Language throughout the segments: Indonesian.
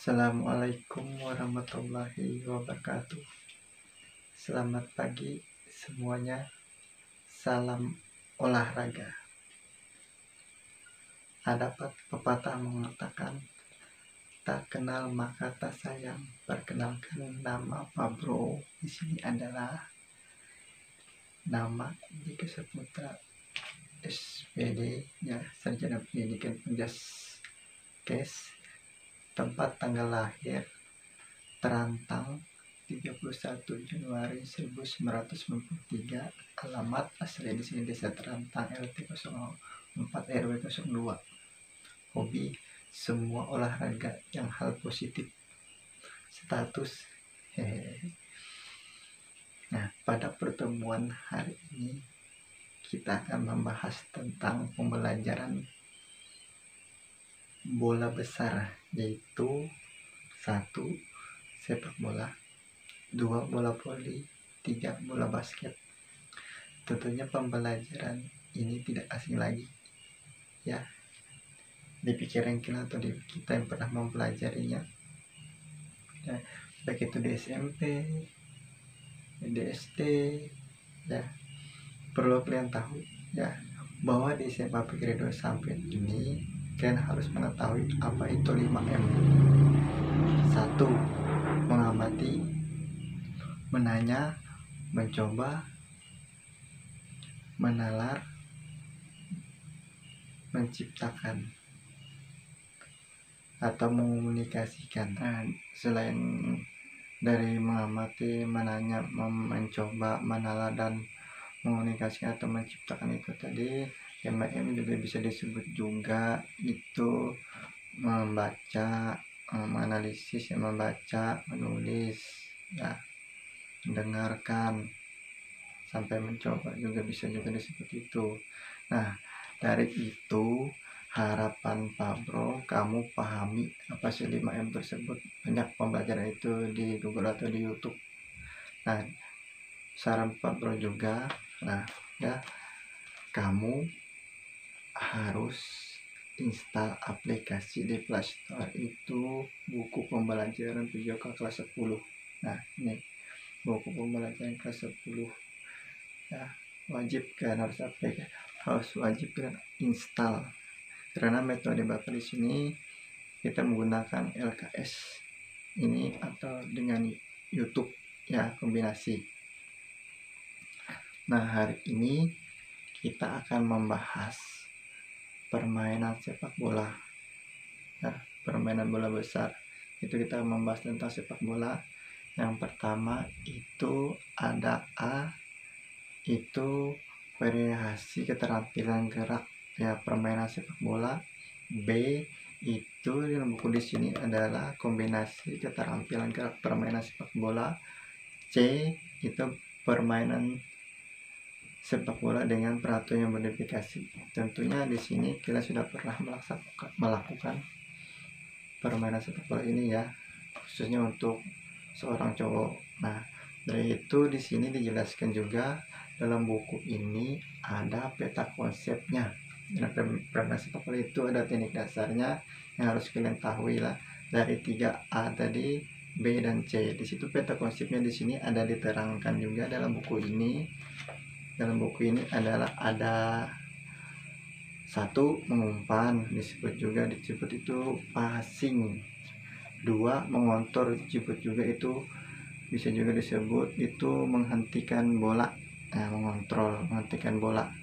Assalamualaikum warahmatullahi wabarakatuh. Selamat pagi semuanya. Salam olahraga. Ada pepatah mengatakan, tak kenal maka tak sayang. Perkenalkan, nama Pak Bro. Di sini adalah nama Dika Saputra, SPD, ya, Sarjana Pendidikan Penjaskes. Tempat tanggal lahir terantang 31 Januari 1993. Alamat asli di sini Desa Terantang, RT 04 RW 02. Hobi semua olahraga yang hal positif. Status Nah, pada pertemuan hari ini kita akan membahas tentang pembelajaran bola besar, yaitu 1. Sepak bola, 2. Bola voli, 3. Bola basket. Tentunya pembelajaran ini tidak asing lagi, ya, di pikiran kita atau di kita yang pernah mempelajarinya, ya, baik itu di SMP, di SD, ya. Perlu kalian tahu, ya, bahwa di SMA Pikir 2 sampai ini kalian harus mengetahui apa itu 5M. 1. Mengamati, menanya, mencoba, menalar, menciptakan, atau mengomunikasikan. Nah, selain dari mengamati, menanya, mencoba, menalar, dan mengomunikasikan atau menciptakan itu tadi, 5M juga bisa disebut juga itu membaca, menganalisis, membaca, menulis, ya, mendengarkan, sampai mencoba juga bisa juga disebut itu. Nah, dari itu harapan Pak Bro kamu pahami apa sih 5M tersebut. Banyak pembelajaran itu di Google atau di YouTube. Nah, saran Pak Bro juga, nah, ya, kamu harus install aplikasi di Play Store, itu buku pembelajaran PJOK kelas 10. Nah, ini buku pembelajaran kelas 10, ya, wajib kan, harus wajib kan install, karena metode Bapak di sini kita menggunakan LKS ini atau dengan YouTube, ya, kombinasi. Nah, hari ini kita akan membahas permainan sepak bola, ya, permainan bola besar. Itu kita membahas tentang sepak bola. Yang pertama itu ada A, itu variasi keterampilan gerak, ya, permainan sepak bola. B, itu dalam buku di sini adalah kombinasi keterampilan gerak permainan sepak bola. C, itu permainan sepak bola dengan peraturan yang modifikasi. Tentunya di sini kita sudah pernah melakukan permainan sepak bola ini, ya, khususnya untuk seorang cowok. Nah, dari itu di sini dijelaskan juga dalam buku ini ada peta konsepnya. Dalam permainan sepak bola itu ada teknik dasarnya yang harus kalian tahu, lah, dari 3A tadi, B dan C. Di situ peta konsepnya di sini ada diterangkan juga dalam buku ini. Dalam buku ini adalah ada 1. Mengumpan, disebut itu passing. 2. Mengontor, disebut juga itu bisa juga disebut itu menghentikan bola, nah, menghentikan bola.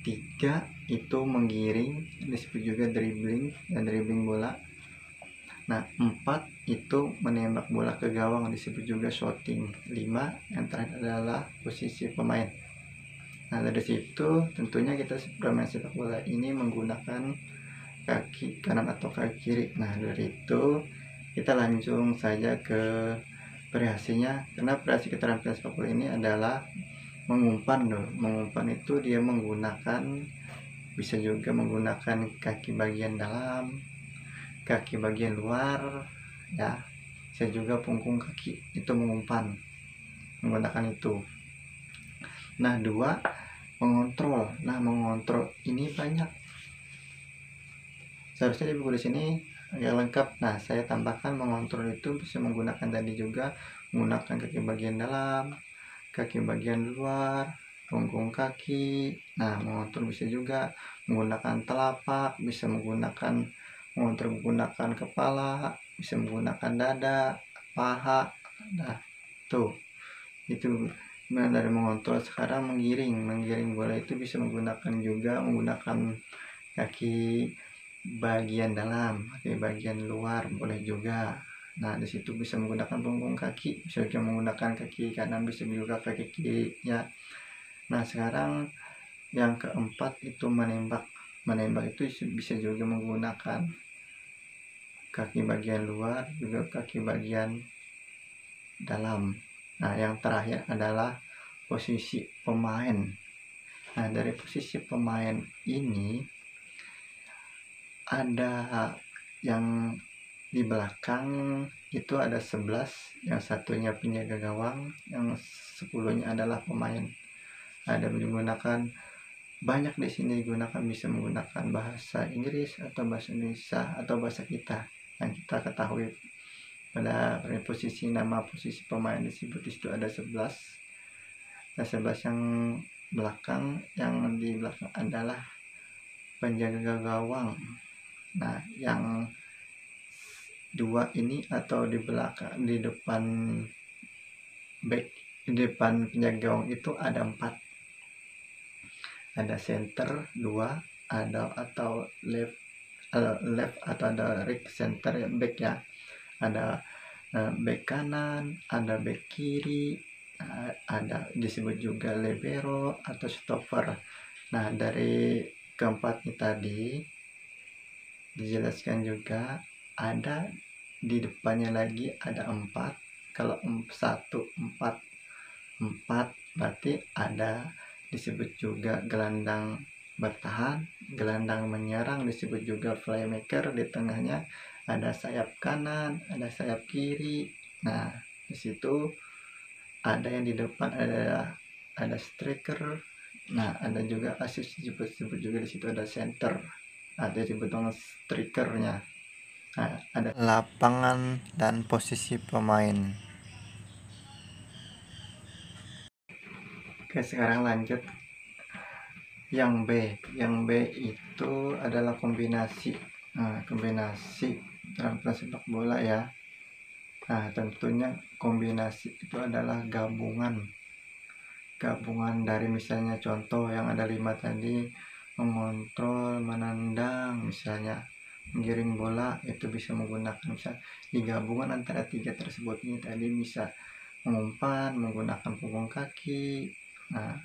3. Itu menggiring, disebut juga dribbling, dan dribbling bola. Nah, 4. Itu menembak bola ke gawang, disebut juga shooting. 5. Yang terakhir adalah posisi pemain. Nah, dari situ tentunya kita bermain sepak bola ini menggunakan kaki kanan atau kaki kiri. Nah, dari itu kita langsung saja ke variasinya, karena variasi keterampilan sepak bola ini adalah mengumpan. Mengumpan itu dia menggunakan, bisa juga menggunakan kaki bagian dalam, kaki bagian luar, ya, bisa juga punggung kaki, itu mengumpan menggunakan itu. Nah, 2. Mengontrol. Nah, mengontrol ini banyak. Seharusnya di buku di sini agak lengkap. Nah, saya tambahkan mengontrol itu bisa menggunakan tadi juga, menggunakan kaki bagian dalam, kaki bagian luar, punggung kaki. Nah, mengontrol bisa juga menggunakan telapak, bisa mengontrol menggunakan kepala, bisa menggunakan dada, paha. Nah, tuh itu dari mengontrol. Sekarang menggiring bola itu bisa menggunakan kaki bagian dalam, kaki bagian luar boleh juga. Nah, di situ bisa menggunakan punggung kaki, bisa juga menggunakan kaki kanan, bisa juga kaki kirinya. Nah, sekarang yang keempat itu menembak. Menembak itu bisa juga menggunakan kaki bagian luar, juga kaki bagian dalam. Nah, yang terakhir adalah posisi pemain. Nah, dari posisi pemain ini ada yang di belakang itu ada 11, yang satunya penjaga gawang, yang 10-nya adalah pemain. Ada menggunakan banyak di sini digunakan, bisa menggunakan bahasa Inggris atau bahasa Indonesia atau bahasa kita yang kita ketahui. Pada posisi nama posisi pemain disebut itu ada 11. Nah, 11 yang belakang, yang di belakang adalah penjaga gawang. Nah, yang dua ini atau di belakang, di depan back, di depan penjaga gawang itu ada 4. Ada center 2, ada atau left atau ada right center ya, back ya. Ada back kanan, ada back kiri, ada disebut juga libero atau stopper. Nah, dari keempatnya tadi dijelaskan juga ada di depannya lagi ada 4. Kalau 4 berarti ada disebut juga gelandang bertahan, gelandang menyerang disebut juga playmaker. Di tengahnya ada sayap kanan, ada sayap kiri. Nah, di situ ada yang di depan ada striker. Nah, ada juga asis disebut juga di situ ada center. Ada disebut dengan strikernya. Nah, ada lapangan dan posisi pemain. Oke, sekarang lanjut yang B. Yang B itu adalah kombinasi. Nah, kombinasi dalam sepak bola ya. Nah, tentunya kombinasi itu adalah gabungan dari misalnya contoh yang ada 5 tadi, mengontrol, menendang, misalnya menggiring bola, itu bisa menggunakan misalnya digabungan antara 3 tersebut ini tadi, bisa mengumpan menggunakan punggung kaki, nah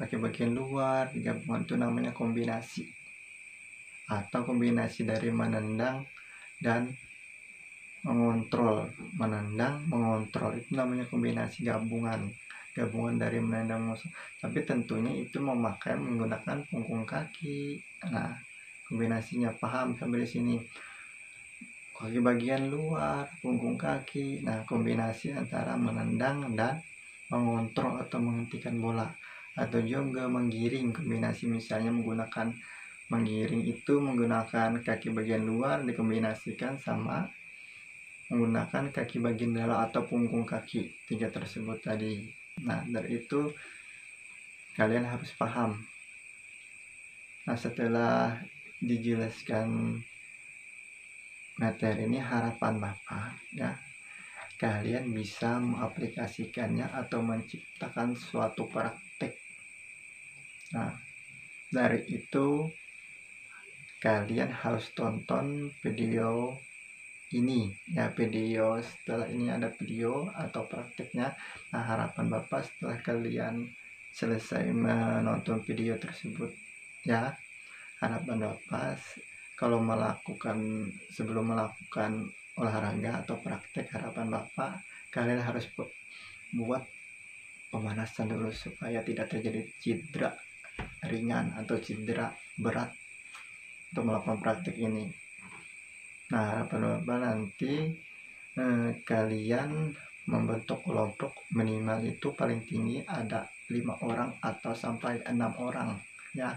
kaki bagian luar digabungan, itu namanya kombinasi. Atau kombinasi dari menendang dan mengontrol, menendang mengontrol, itu namanya kombinasi gabungan dari menendang musuh, tapi tentunya itu menggunakan punggung kaki. Nah, kombinasinya paham sampai di sini, kaki bagian luar, punggung kaki. Nah, kombinasi antara menendang dan mengontrol atau menghentikan bola, atau juga menggiring. Kombinasi misalnya menggiring itu menggunakan kaki bagian luar dikombinasikan sama menggunakan kaki bagian dalam atau punggung kaki, 3 tersebut tadi. Nah, dari itu kalian harus paham. Nah, setelah dijelaskan materi ini, harapan Bapak ya, kalian bisa mengaplikasikannya atau menciptakan suatu praktek. Nah, dari itu kalian harus tonton video ini ya, video setelah ini ada video atau prakteknya. Nah, harapan Bapak setelah kalian selesai menonton video tersebut ya, harapan Bapak kalau sebelum melakukan olahraga atau praktek, harapan Bapak kalian harus buat pemanasan dulu supaya tidak terjadi cedera ringan atau cedera berat untuk melakukan praktek ini. Nah, harapan Bapak nanti kalian membentuk kelompok minimal itu paling tinggi ada 5 orang atau sampai 6 orang ya,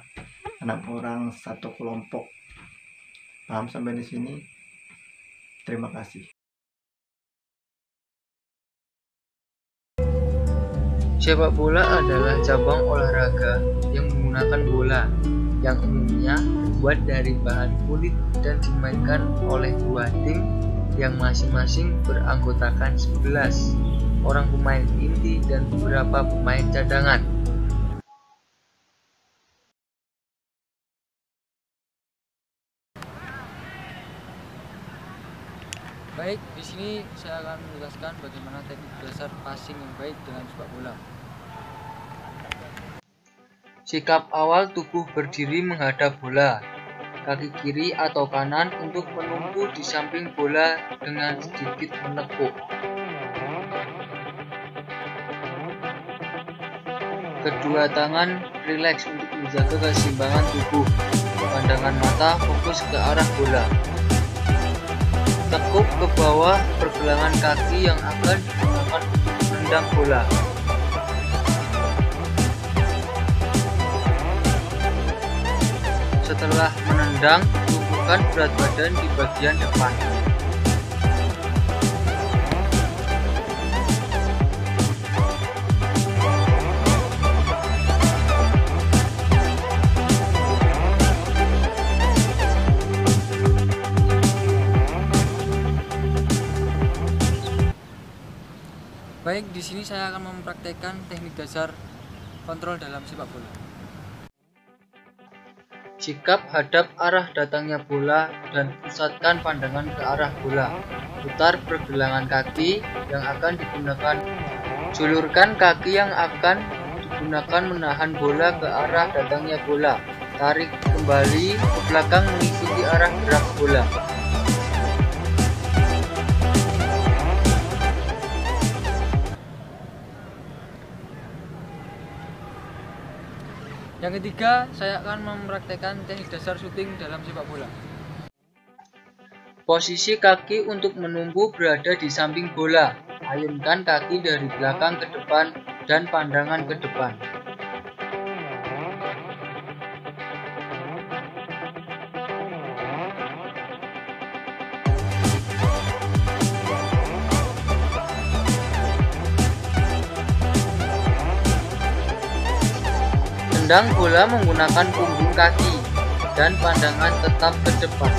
6 orang satu kelompok. Paham sampai di sini? Terima kasih. Sepak bola adalah cabang olahraga yang menggunakan bola yang umumnya terbuat dari bahan kulit dan dimainkan oleh dua tim yang masing-masing beranggotakan 11 orang pemain inti dan beberapa pemain cadangan. Baik, di sini saya akan menjelaskan bagaimana teknik dasar passing yang baik dalam sepak bola. Sikap awal tubuh berdiri menghadap bola. Kaki kiri atau kanan untuk menumpu di samping bola dengan sedikit menekuk. Kedua tangan rileks untuk menjaga keseimbangan tubuh. Pandangan mata fokus ke arah bola. Tekuk ke bawah pergelangan kaki yang akan digunakan untuk menendang bola. Setelah menendang, tumpukan berat badan di bagian depan. Baik, di sini saya akan mempraktekkan teknik dasar kontrol dalam sepak bola. Sikap hadap arah datangnya bola dan pusatkan pandangan ke arah bola. Putar pergelangan kaki yang akan digunakan. Julurkan kaki yang akan digunakan menahan bola ke arah datangnya bola. Tarik kembali ke belakang mengikuti arah gerak bola. Yang ketiga, saya akan mempraktekkan teknik dasar syuting dalam sepak bola. Posisi kaki untuk menumpu berada di samping bola. Ayunkan kaki dari belakang ke depan dan pandangan ke depan. Tendang bola menggunakan punggung kaki dan pandangan tetap ke depan.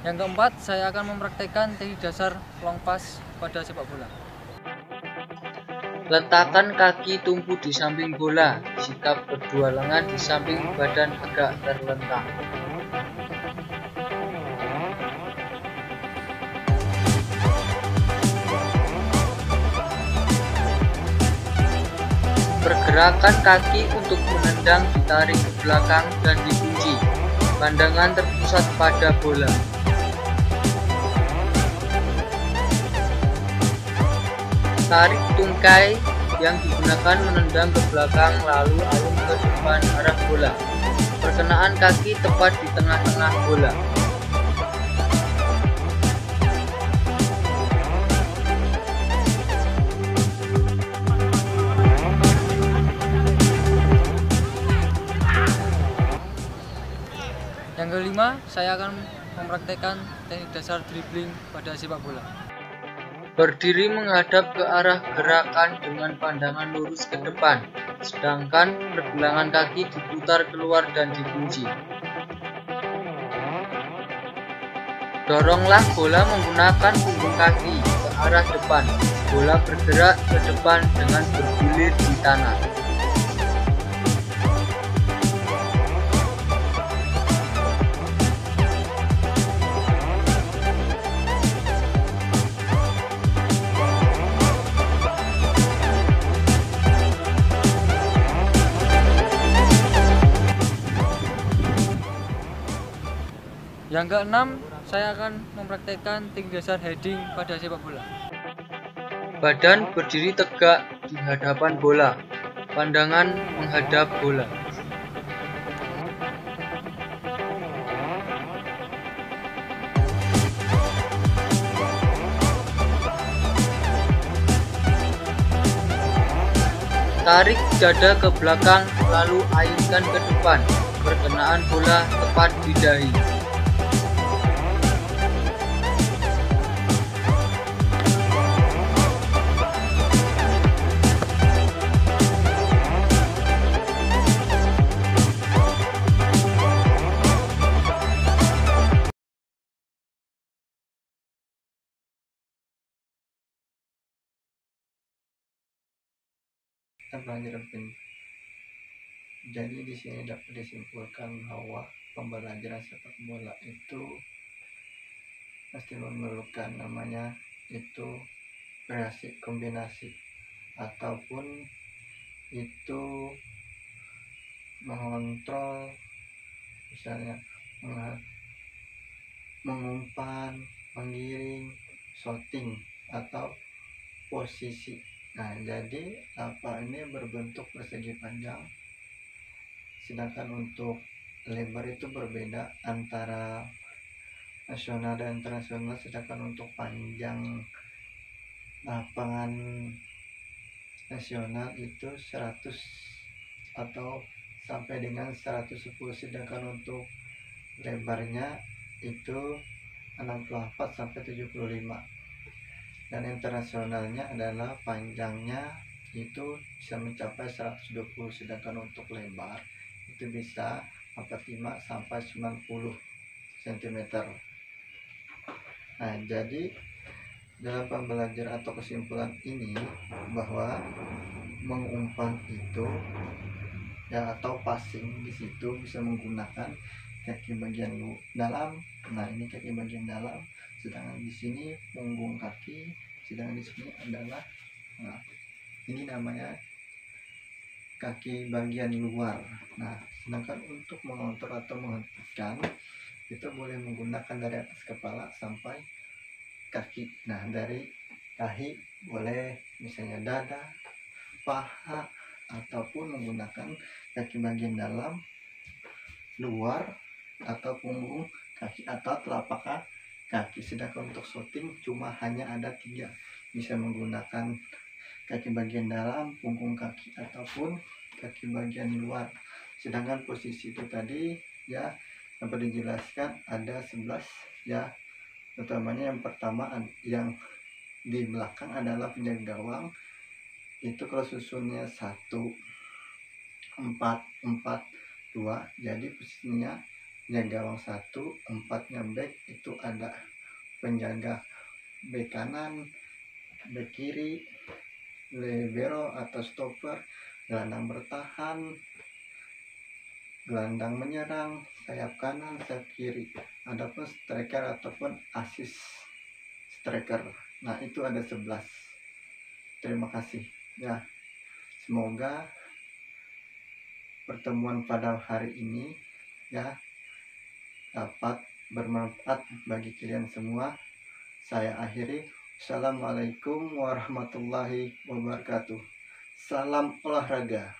Yang keempat, saya akan mempraktekkan teknik dasar long pass pada sepak bola. Letakkan kaki tumpu di samping bola, sikap kedua lengan di samping badan agak terlentang. Pergerakan kaki untuk menendang ditarik ke belakang dan dikunci. Pandangan terpusat pada bola. Tarik tungkai yang digunakan menendang ke belakang lalu alun ke depan arah bola. Perkenaan kaki tepat di tengah-tengah bola. Yang kelima, saya akan mempraktekkan teknik dasar dribbling pada sepak bola. Berdiri menghadap ke arah gerakan dengan pandangan lurus ke depan, sedangkan pergelangan kaki diputar keluar dan dikunci. Doronglah bola menggunakan punggung kaki ke arah depan. Bola bergerak ke depan dengan bergulir di tanah. Yang keenam, saya akan mempraktekkan teknik dasar heading pada sepak bola. Badan berdiri tegak di hadapan bola, pandangan menghadap bola. Tarik dada ke belakang lalu ayunkan ke depan. Perkenaan bola tepat di dahi. Kita belajar jadi di sini dapat disimpulkan bahwa pembelajaran sepak bola itu pasti memerlukan namanya itu kreasi kombinasi ataupun itu mengontrol, misalnya mengumpan, menggiring, shooting atau posisi. Nah, jadi ini berbentuk persegi panjang, sedangkan untuk lebar itu berbeda antara nasional dan internasional. Sedangkan untuk panjang lapangan nasional itu 100 atau sampai dengan 110, sedangkan untuk lebarnya itu 64 sampai 75, dan internasionalnya adalah panjangnya itu bisa mencapai 120, sedangkan untuk lebar itu bisa 45 sampai 90 cm. Nah, jadi dalam pembelajaran atau kesimpulan ini bahwa mengumpan itu ya atau passing di situ bisa menggunakan kaki bagian dalam. Nah, ini kaki bagian dalam, sedangkan di sini punggung kaki, sedangkan di sini adalah ini namanya kaki bagian luar. Nah, sedangkan untuk mengontrol atau menghentikan itu boleh menggunakan dari atas kepala sampai kaki. Nah, dari dahi boleh misalnya dada, paha, ataupun menggunakan kaki bagian dalam, luar, atau punggung kaki atau telapak kaki. Sedangkan untuk shooting cuma hanya ada 3, bisa menggunakan kaki bagian dalam, punggung kaki, ataupun kaki bagian luar. Sedangkan posisi itu tadi ya dapat dijelaskan ada 11 ya. Utamanya yang pertama yang di belakang adalah penjaga gawang, itu kalau susunnya 1 4 4 2, jadi posisinya penjaga gawang 1, 4-nya back itu ada penjaga back kanan, back kiri, libero atau stopper, gelandang bertahan, gelandang menyerang, sayap kanan, sayap kiri, adapun striker ataupun assist striker. Nah, itu ada 11. Terima kasih ya, semoga pertemuan pada hari ini ya dapat bermanfaat bagi kalian semua. Saya akhiri. Assalamualaikum warahmatullahi wabarakatuh. Salam olahraga.